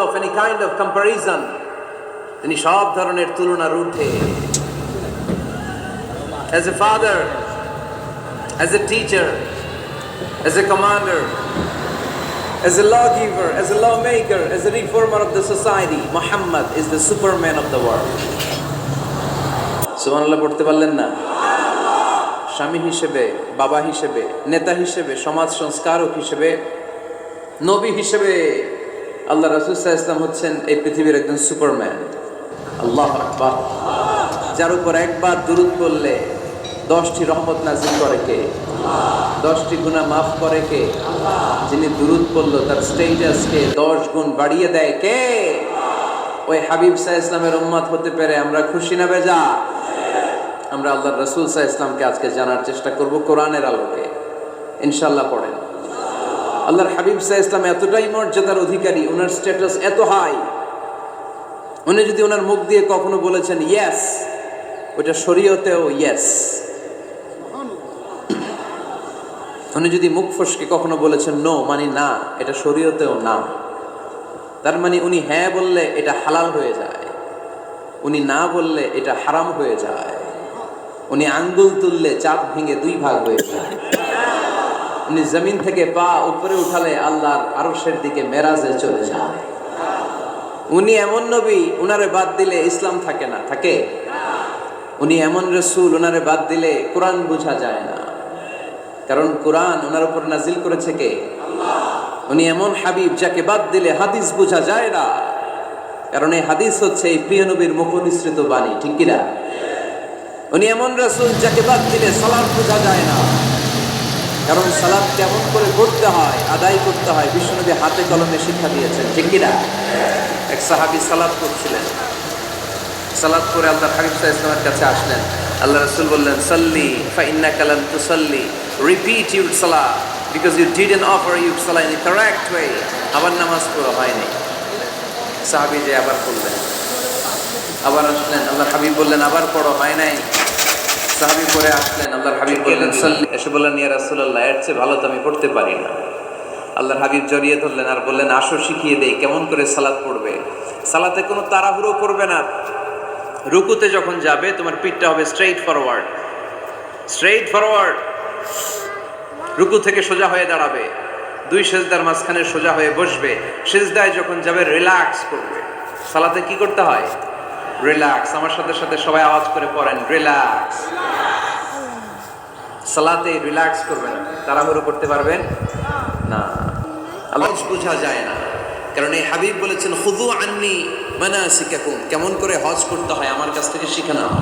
of any kind of comparison, তিনি সব ধরনের তুলনার ঊর্ধ্বে। As a father, as a teacher, as a commander, as a lawgiver, as a lawmaker, as a reformer of the society, Muhammad is the superman of the world. সুবহানাল্লাহ পড়তে পারলেন না? স্বামী হিসেবে, বাবা হিসেবে, নেতা হিসেবে, সমাজ সংস্কারক হিসেবে, নবী হিসেবে আল্লাহ রাসূল সাল্লাল্লাহু আলাইহি ওয়াসাল্লাম হচ্ছেন এই পৃথিবীর একজন সুপারম্যান। আল্লাহু আকবার। যার উপর একবার দুরূদ পড়লে 10টি রহমত নাযিল করে কে? 10টি গুনাহ মাফ করে কে? যিনি দুরূদ পড়ল তার স্ট্যাটাসকে 10 গুণ বাড়িয়ে দেয় কে? ওই হাবিব সাল্লাল্লাহু আলাইহি ওয়াসাল্লামের উম্মত হতে পেরে আমরা খুশি না বেজা? আমরা আল্লাহর রাসূল সাল্লাল্লাহু আলাইহি ওয়াসাল্লামকে আজকে জানার চেষ্টা করব কোরআনের আলোকে। ইনশাআল্লাহ পড়েন। আল্লাহর হাবিব সাল্লাল্লাহু আলাইহি ওয়াসাল্লাম এতটাই মর্যাদার অধিকারী, ওনার স্ট্যাটাস এত হাই, উনি যদি ওনার মুখ দিয়ে কখনো বলেছেন ইয়েস, ওটা শরীয়তেও ইয়েস। উনি যদি মুখ ফসকে কখনো বলেছেন নো, মানে না, এটা শরীয়তেও না। তার মানে উনি হ্যাঁ বললে এটা হালাল হয়ে যায়, উনি না বললে এটা হারাম হয়ে যায়। উনি আঙ্গুল তুললে চাঁদ ভেঙে 2 ভাগ হয়ে যায়। উনি জমিন থেকে পা উপরে উঠালে আল্লাহর আরশের দিকে মেরাজে চলে যায়। উনি এমন নবী, উনারে বাদ দিলে ইসলাম থাকে না, থাকে? উনি এমন রাসূল, উনারে বাদ দিলে কোরআন বোঝা যায় না, কারণ কোরআন ওনার উপর নাজিল করেছে কে? আল্লাহ। উনি এমন হাবিব যাকে বাদ দিলে হাদিস বোঝা যায় না, কারণ এই হাদিস হচ্ছে এই প্রিয় নবীর মুখনিসৃত বাণী, ঠিক কি না? উনি এমন রাসূল যাকে বাদ দিলে সালাত বোঝা যায় না, কারণ সালাত কেমন করে পড়তে হয়, আদায় করতে হয় বিশ্বনবী হাতে কলমে শিক্ষা দিয়েছেন, ঠিক কি না? এক সাহাবী সালাত করছিলেন, সালাত করে আল্লাহর হাবিব সাল্লাল্লাহু আলাইহি ওয়াসাল্লামের কাছে আসলেন। আল্লাহ রাসূল বললেন সাল্লি ফা ইন্নাকা লাম তুসাল্লি, রিপিট ইউর সালাত because you didn't offer your সালাত ইন দ্য কারেক্ট ওয়ে। আবার নামাজ পড়া হয়নি। সাহাবী যে আবার পড়লেন, আবার আসলেন, আল্লাহর হাবিব বললেন আবার পড়ো, হয় নাই। সাহাবী পরে আসলেন, আল্লাহর হাবিব বললেন সাল্লি, এসে বললেন ইয়া রাসূলুল্লাহ, এর চেয়ে ভালো তো আমি পড়তে পারি না। আল্লাহর হাবিব জড়িয়ে ধরলেন আর বললেন আসো শিখিয়ে দেই কেমন করে সালাত পড়বে। সালাতে কোনো তাড়াহুড়ো করবে না। রুকুতে যখন যাবে তোমার পিঠটা হবে স্ট্রেইট ফরওয়ার্ড, স্ট্রেইট ফরওয়ার্ড। রুকু থেকে সোজা হয়ে দাঁড়াবে, 2 সিজদার মাঝখানে সোজা হয়ে বসবে। সিজদায় যখন যাবে রিল্যাক্স করবে। সালাতে কি করতে হয়? রিল্যাক্স। আমার সাথে সাথে সবাই আওয়াজ করে পড়েন রিল্যাক্স। সালাতে রিল্যাক্স করবেন, তাড়াহুড়ো করতে পারবেন না। আল্লাহ বোঝা যায় না, কারণ এই হাবিব বলেছেন খুযু আন্নী মানাসিকাকুম, কেমন করে হজ করতে হয় আমার কাছ থেকে শিখে নাও।